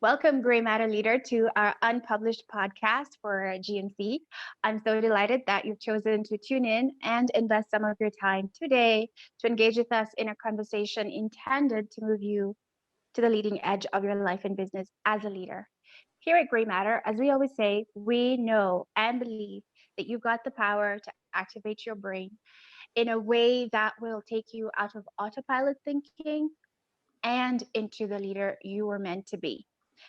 Welcome, GrayMatter leader, to our unpublished podcast for GNC. I'm so delighted that you've chosen to tune in and invest some of your time today to engage with us in a conversation intended to move you to the leading edge of your life and business as a leader. Here at GrayMatter, as we always say, we know and believe that you've got the power to activate your brain in a way that will take you out of autopilot thinking and into the leader you were meant to be.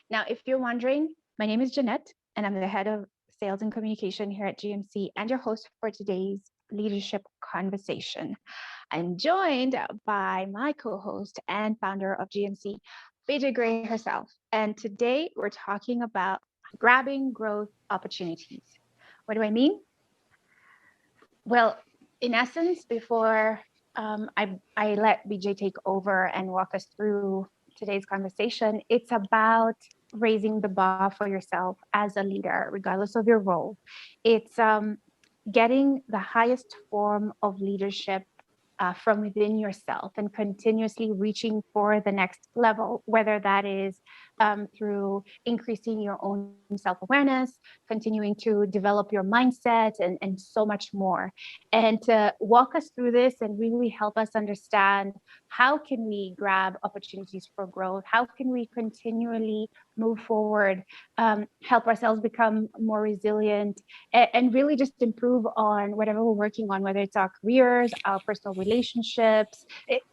Now, if you're wondering, my name is Jeanette, and I'm the head of sales and communication here at GMC and your host for today's leadership conversation. I'm joined by my co host and founder of GMC, BJ Gray herself. And today we're talking about grabbing growth opportunities. What do I mean? Well, in essence, before I let BJ take over and walk us through today's conversation, it's about raising the bar for yourself as a leader, regardless of your role. It's getting the highest form of leadership from within yourself and continuously reaching for the next level, whether that is through increasing your own self awareness, continuing to develop your mindset, and so much more. And to walk us through this and really help us understand how can we grab opportunities for growth, how can we continually move forward, help ourselves become more resilient, and really just improve on whatever we're working on, whether it's our careers, our personal relationships,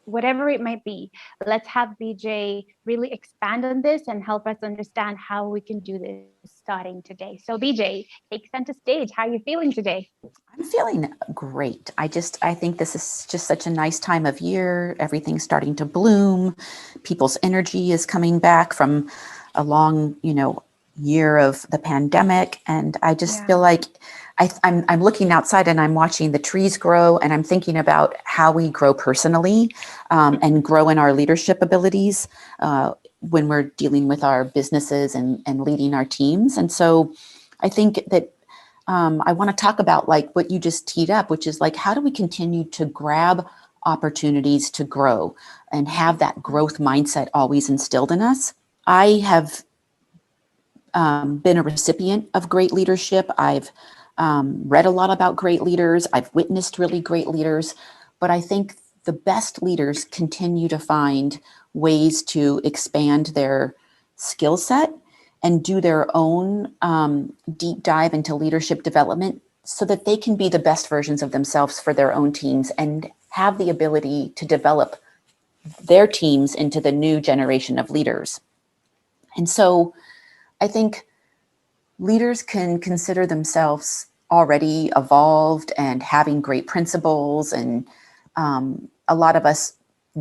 whatever it might be. Let's have BJ really expand on this and help us understand how we can do this starting today. So BJ, take center stage. How are you feeling today? I'm feeling great. I think this is just such a nice time of year. Everything's starting to bloom. People's energy is coming back from a long, year of the pandemic. And I just feel like I'm looking outside and I'm watching the trees grow, and I'm thinking about how we grow personally and grow in our leadership abilities when we're dealing with our businesses and leading our teams. And so I think that I want to talk about like what you just teed up, which is like, how do we continue to grab opportunities to grow and have that growth mindset always instilled in us? I have been a recipient of great leadership. I've read a lot about great leaders. I've witnessed really great leaders, but I think the best leaders continue to find ways to expand their skill set and do their own deep dive into leadership development so that they can be the best versions of themselves for their own teams and have the ability to develop their teams into the new generation of leaders. And so I think leaders can consider themselves already evolved and having great principles. And a lot of us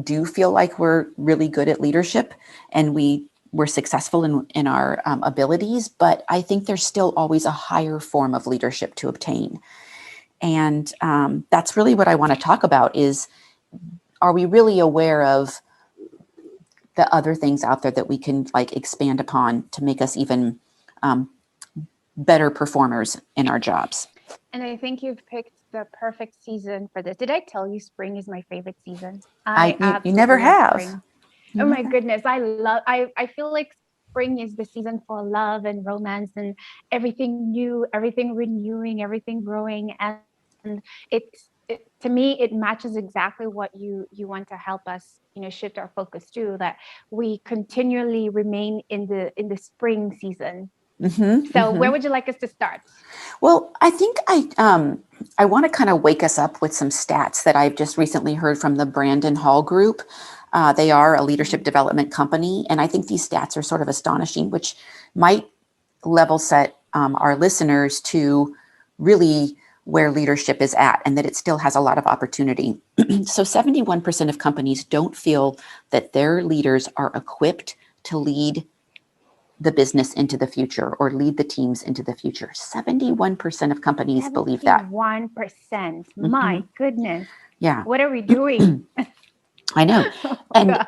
do feel like we're really good at leadership and we're successful in our abilities, but I think there's still always a higher form of leadership to obtain. And that's really what I want to talk about is, are we really aware of the other things out there that we can like expand upon to make us even better performers in our jobs? And I think you've picked the perfect season for this. Did I tell you spring is my favorite season? You never Love have. spring. Oh my goodness. I feel like spring is the season for love and romance and everything new, everything renewing, everything growing. And to me, it matches exactly what you want to help us, shift our focus to, that we continually remain in the spring season. So where would you like us to start? Well, I think I want to kind of wake us up with some stats that I've just recently heard from the Brandon Hall Group. They are a leadership development company, and I think these stats are sort of astonishing, which might level set our listeners to really where leadership is at and that it still has a lot of opportunity. So 71% of companies don't feel that their leaders are equipped to lead the business into the future or lead the teams into the future. 71% of companies believe that. 1%. My goodness. Yeah. What are we doing? I know. Oh And God.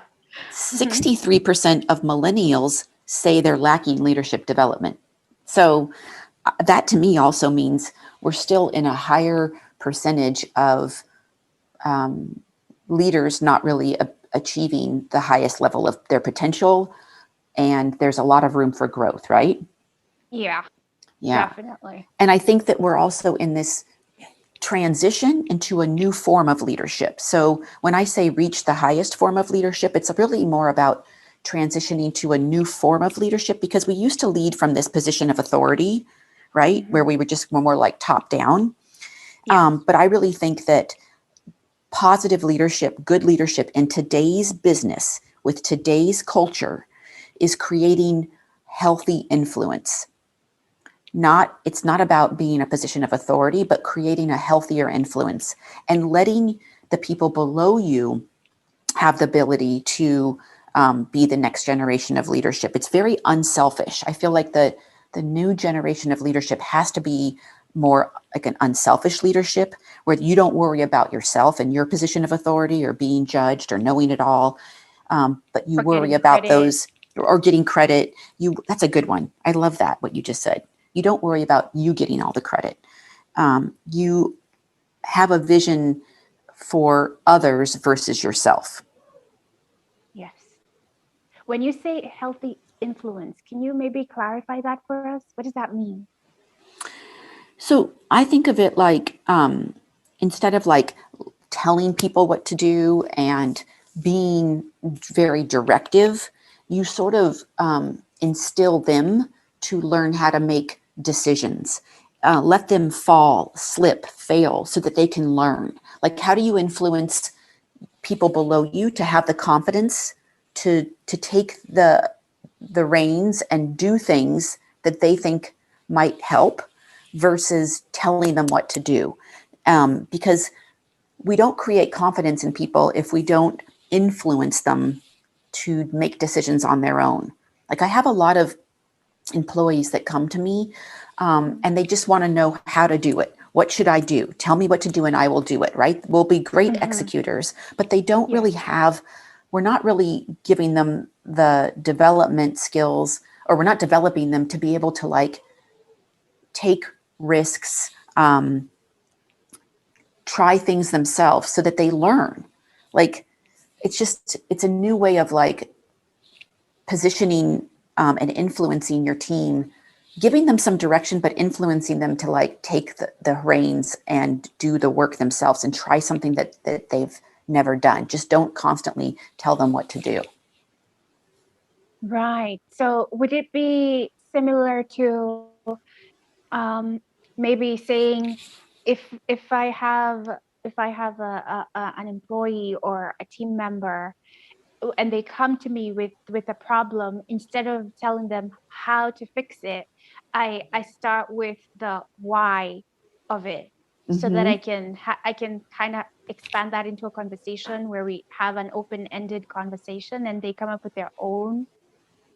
63% of millennials say they're lacking leadership development. So that to me also means we're still in a higher percentage of leaders not really achieving the highest level of their potential and there's a lot of room for growth, right? Yeah, Yeah. definitely. And I think that we're also in this transition into a new form of leadership. So when I say reach the highest form of leadership, it's really more about transitioning to a new form of leadership, because we used to lead from this position of authority, right? Where Hmm. we were just more like top down. Yes. But I really think that positive leadership, good leadership in today's business with today's culture is creating healthy influence. It's not about being a position of authority, but creating a healthier influence and letting the people below you have the ability to be the next generation of leadership. It's very unselfish. I feel like the new generation of leadership has to be more like an unselfish leadership, where you don't worry about yourself and your position of authority or being judged or knowing it all, but you For worry getting about credit. those, or getting credit. That's a good one. I love that, what you just said. You don't worry about you getting all the credit. You have a vision for others versus yourself. Yes. When you say healthy influence, can you maybe clarify that for us? What does that mean? So I think of it like, instead of like telling people what to do and being very directive, you sort of instill them to learn how to make decisions. Let them fall, slip, fail, so that they can learn. Like, how do you influence people below you to have the confidence to take the reins and do things that they think might help, versus telling them what to do? Because we don't create confidence in people if we don't influence them to make decisions on their own. Like, I have a lot of employees that come to me, Mhm. and they just want to know how to do it. What should I do? Tell me what to do and I will do it, right? We'll be great Mhm. executors, but they don't Yes. really have, we're not really giving them the development skills, or we're not developing them to be able to like take risks, try things themselves so that they learn. Like, it's a new way of like positioning, and influencing your team, giving them some direction, but influencing them to like take the reins and do the work themselves and try something that they've never done. Just don't constantly tell them what to do. Right. So would it be similar to um, maybe saying if I have an employee or a team member and they come to me with a problem, instead of telling them how to fix it, I start with the why of it, so that Mm-hmm. I can kind of expand that into a conversation where we have an open-ended conversation and they come up with their own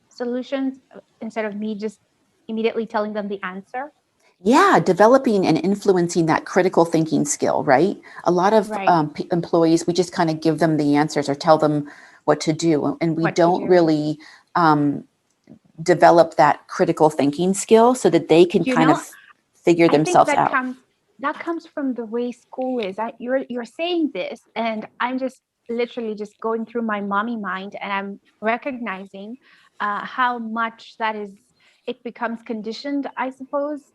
solutions, instead of me just immediately telling them the answer. Yeah, developing and influencing that critical thinking skill, right? A lot of Right. employees, we just kind of give them the answers or tell them what to do, and we What to don't do. really develop that critical thinking skill so that they can You kind know, of figure I think themselves out. that comes from the way school is. You're saying this, and I'm just literally just going through my mommy mind, and I'm recognizing how much that is. It becomes conditioned, I suppose,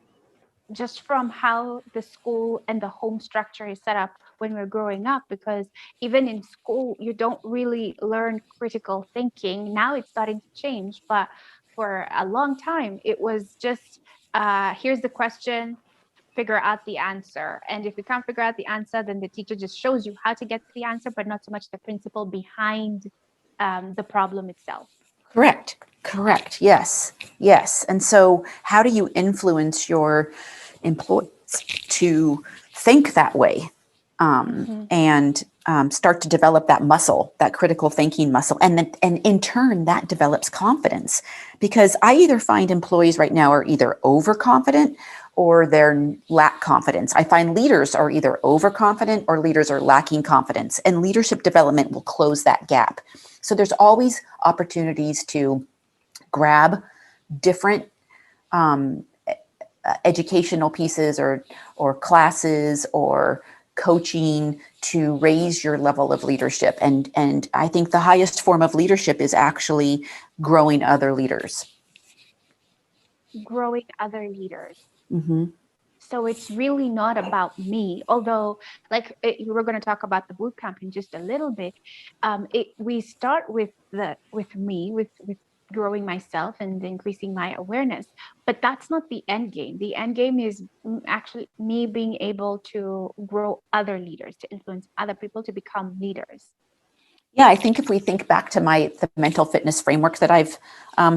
just from how the school and the home structure is set up when we're growing up. Because even in school, you don't really learn critical thinking. Now it's starting to change, but for a long time, it was just here's the question, figure out the answer. And if you can't figure out the answer, then the teacher just shows you how to get to the answer, but not so much the principle behind the problem itself. Correct. Correct. Yes. Yes. And so, how do you influence your employees to think that way, Mhm. and start to develop that muscle, that critical thinking muscle, and in turn that develops confidence? Because I either find employees right now are either overconfident or they're lack confidence. I find leaders are either overconfident or leaders are lacking confidence, and leadership development will close that gap. So there's always opportunities to grab different educational pieces or classes or coaching to raise your level of leadership. And I think the highest form of leadership is actually growing other leaders. Growing other leaders. Mm-hmm. So it's really not about me, although we're going to talk about the boot camp in just a little bit. We start with me, with growing myself and increasing my awareness, but that's not the end game. The end game is actually me being able to grow other leaders, to influence other people to become leaders. Yeah, I think if we think back to the mental fitness framework that I've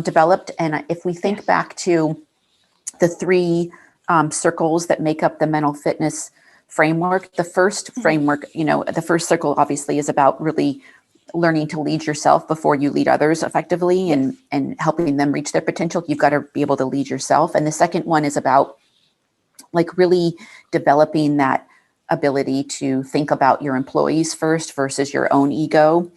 developed, and if we think Yes. back to the three circles that make up the mental fitness framework, the first framework, the first circle obviously is about really learning to lead yourself before you lead others effectively, Yes. and helping them reach their potential. You've got to be able to lead yourself. And the second one is about like really developing that ability to think about your employees first versus your own ego.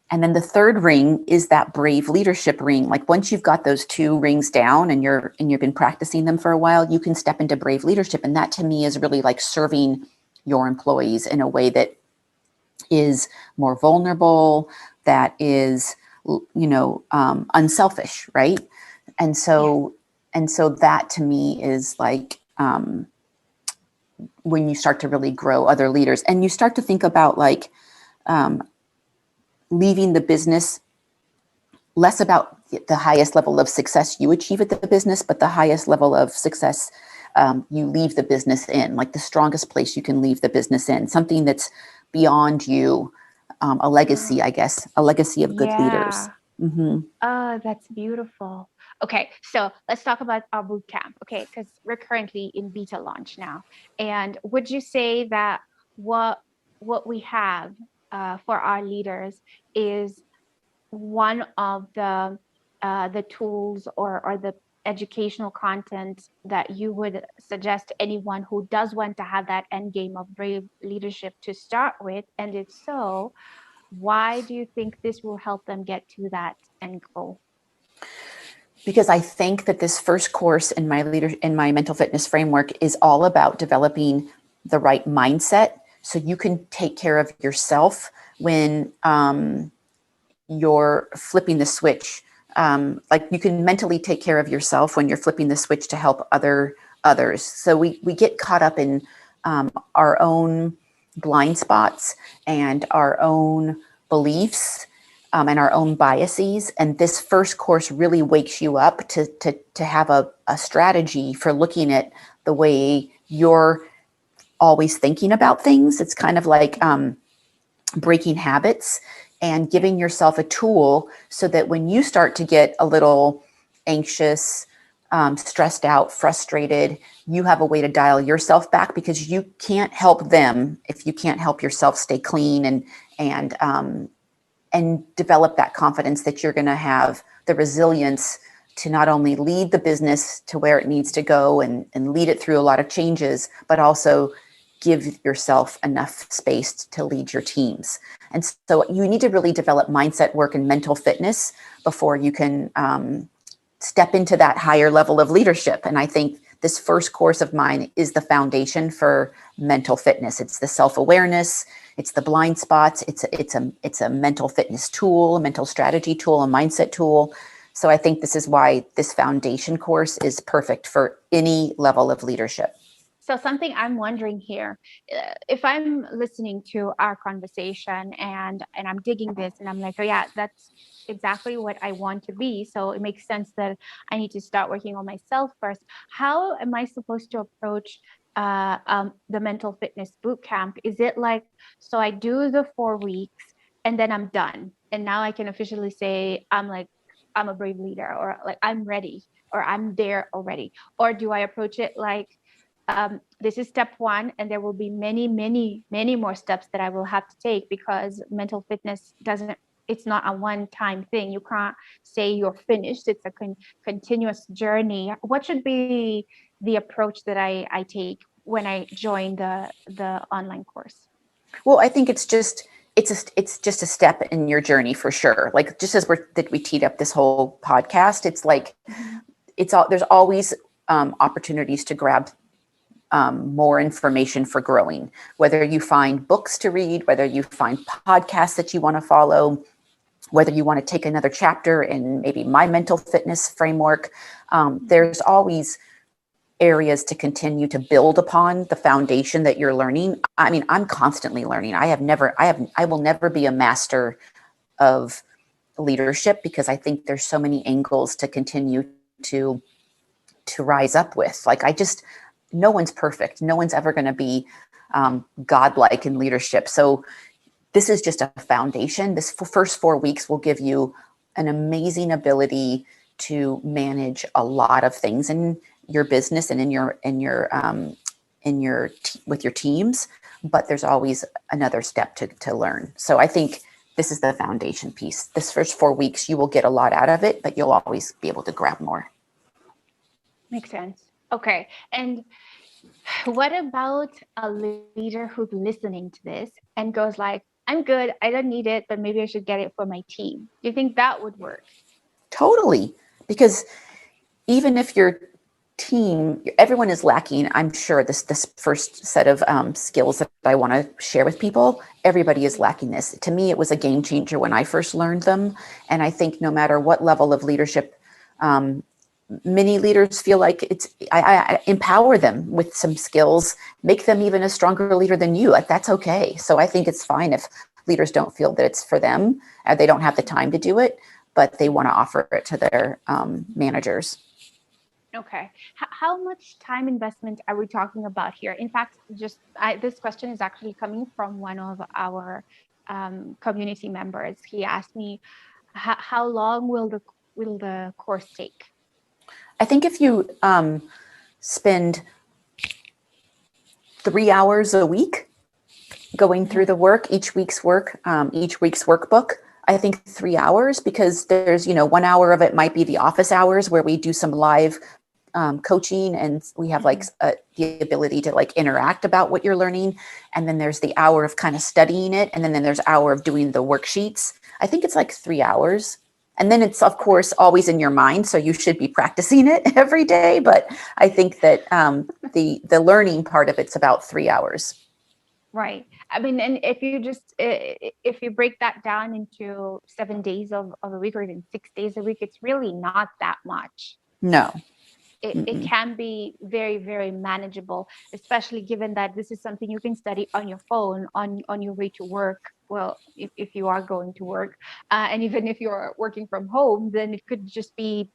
And then the third ring is that brave leadership ring. Like once you've got those two rings down and you've been practicing them for a while, you can step into brave leadership. And that to me is really like serving your employees in a way that is more vulnerable, that is, unselfish, right? And so, that to me is like when you start to really grow other leaders, and you start to think about like leaving the business less about the highest level of success you achieve at the business, but the highest level of success you leave the business in, like the strongest place you can leave the business in, something that's beyond you, a legacy, I guess, a legacy of good leaders. Yeah. Mm-hmm. Oh, that's beautiful. Okay, so let's talk about our boot camp. Okay, because we're currently in beta launch now. And would you say that what what we have for our leaders is one of the tools or the educational content that you would suggest to anyone who does want to have that end game of brave leadership to start with? And if so, why do you think this will help them get to that end goal? Because I think that this first course in my mental fitness framework is all about developing the right mindset so you can take care of yourself when you're flipping the switch. Like you can mentally take care of yourself when you're flipping the switch to help others. So we get caught up in our own blind spots and our own beliefs, and our own biases. And this first course really wakes you up to have a strategy for looking at the way you're always thinking about things. It's kind of like breaking habits and giving yourself a tool so that when you start to get a little anxious, stressed out, frustrated, you have a way to dial yourself back, because you can't help them if you can't help yourself stay clean and develop that confidence that you're going to have the resilience to not only lead the business to where it needs to go and lead it through a lot of changes, but also give yourself enough space to lead your teams. And so you need to really develop mindset work and mental fitness before you can step into that higher level of leadership. And I think this first course of mine is the foundation for mental fitness. It's the self-awareness, it's the blind spots, it's a mental fitness tool, a mental strategy tool, a mindset tool. So I think this is why this foundation course is perfect for any level of leadership. So something I'm wondering here, if I'm listening to our conversation and I'm digging this and I'm like, oh yeah, that's exactly what I want to be. So it makes sense that I need to start working on myself first. How am I supposed to approach the mental fitness boot camp? Is it like, so I do the 4 weeks and then I'm done, and now I can officially say I'm a brave leader, or like I'm ready, or I'm there already? Or do I approach it like, this is step one, and there will be many, many, many more steps that I will have to take, because mental fitness it's not a one-time thing. You can't say you're finished. It's a continuous journey. What should be the approach that I take when I join the online course? Well, I think it's just a step in your journey for sure. Like just as we teed up this whole podcast, it's like Mhm. there's always opportunities to grab more information for growing, whether you find books to read, whether you find podcasts that you want to follow, whether you want to take another chapter in maybe my mental fitness framework. There's always areas to continue to build upon the foundation that you're learning. I mean, I'm constantly learning. I will never be a master of leadership because I think there's so many angles to continue to rise up with. Like no one's perfect. No one's ever going to be godlike in leadership. So this is just a foundation. This first 4 weeks will give you an amazing ability to manage a lot of things in your business and with your teams. But there's always another step to learn. So I think this is the foundation piece. This first 4 weeks, you will get a lot out of it, but you'll always be able to grab more. Makes sense. Okay. And what about a leader who's listening to this and goes like, I'm good, I don't need it, but maybe I should get it for my team? Do you think that would work? Totally. Because even if your team, everyone is lacking, I'm sure this first set of skills that I want to share with people, everybody is lacking this. To me, it was a game changer when I first learned them. And I think no matter what level of leadership, many leaders feel like I empower them with some skills, make them even a stronger leader than you. Like, that's okay. So I think it's fine if leaders don't feel that it's for them, they don't have the time to do it, but they want to offer it to their managers. Okay. How much time investment are we talking about here? In fact, this question is actually coming from one of our community members. He asked me, how long will the course take? I think if you spend 3 hours a week going through the work, each week's workbook, I think 3 hours, because there's, 1 hour of it might be the office hours where we do some live coaching and we have the ability to interact about what you're learning. And then there's the hour of kind of studying it. And then there's hour of doing the worksheets. I think it's 3 hours. And then it's, of course, always in your mind. So you should be practicing it every day. But I think that the learning part of it's about 3 hours. Right. I mean, and if you break that down into 7 days of a week or even 6 days a week, it's really not that much. No. It can be very, very manageable, especially given that this is something you can study on your phone on your way to work. Well, if you are going to work, and even if you're working from home, then it could just be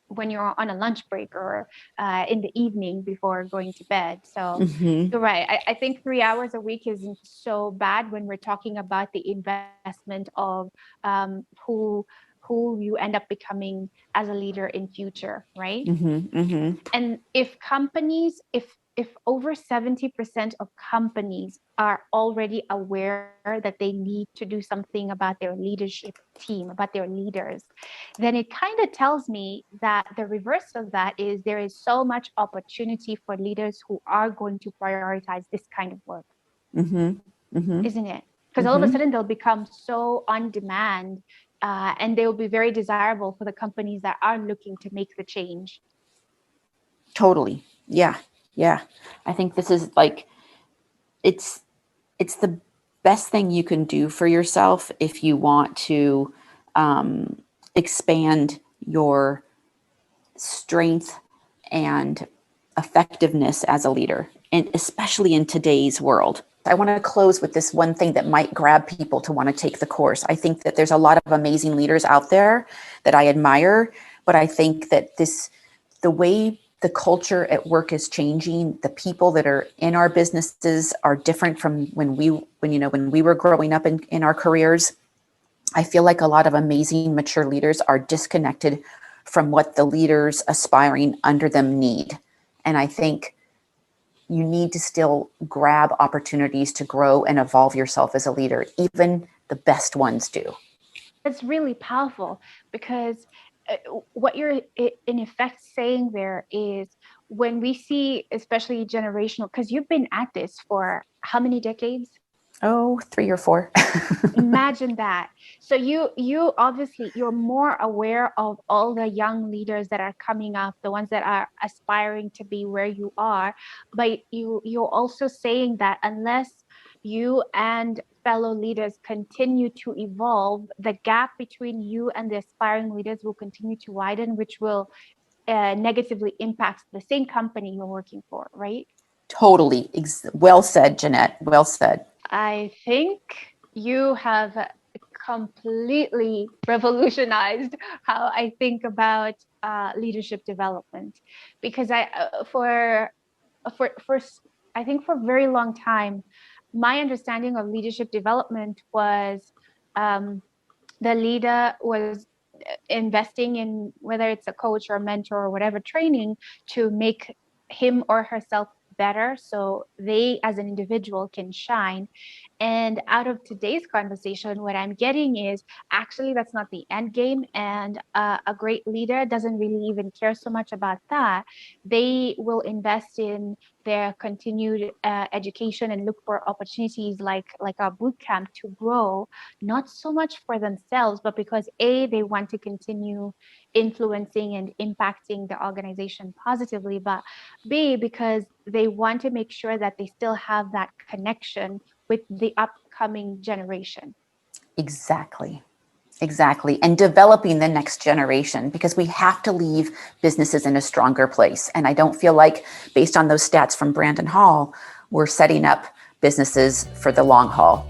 when you're on a lunch break or in the evening before going to bed. So you're right. I think 3 hours a week isn't so bad when we're talking about the investment of who you end up becoming as a leader in future, right? And if over 70% of companies are already aware that they need to do something about their leadership team, about their leaders, then it kind of tells me that the reverse of that is there is so much opportunity for leaders who are going to prioritize this kind of work. Isn't it? Because all of a sudden they'll become so on demand, and they will be very desirable for the companies that are looking to make the change. Totally. Yeah. I think this is it's the best thing you can do for yourself if you want to expand your strength and effectiveness as a leader, and especially in today's world. I want to close with this one thing that might grab people to want to take the course. I think that there's a lot of amazing leaders out there that I admire, but I think that the way the culture at work is changing, the people that are in our businesses are different from when we were growing up in our careers. I feel like a lot of amazing, mature leaders are disconnected from what the leaders aspiring under them need. And I think you need to still grab opportunities to grow and evolve yourself as a leader. Even the best ones do. It's really powerful, because what you're in effect saying there is, when we see, especially generational, because you've been at this for how many decades? Oh, 3 or 4. Imagine that. So you obviously you're more aware of all the young leaders that are coming up, the ones that are aspiring to be where you are, but you're also saying that unless you and fellow leaders continue to evolve, the gap between you and the aspiring leaders will continue to widen, which will negatively impact the same company you're working for, right? Totally. Well said, Jeanette. Well said. I think you have completely revolutionized how I think about leadership development, because for I think for a very long time, my understanding of leadership development was um, the leader was investing in, whether it's a coach or a mentor or whatever, training to make him or herself better so they as an individual can shine. And out of today's conversation, what I'm getting is actually that's not the end game. And a great leader doesn't really even care so much about that. They will invest in their continued education and look for opportunities like a boot camp to grow, not so much for themselves, but because A, they want to continue influencing and impacting the organization positively, but B, because they want to make sure that they still have that connection with the upcoming generation. Exactly. Exactly. And developing the next generation, because we have to leave businesses in a stronger place. And I don't feel like, based on those stats from Brandon Hall, we're setting up businesses for the long haul.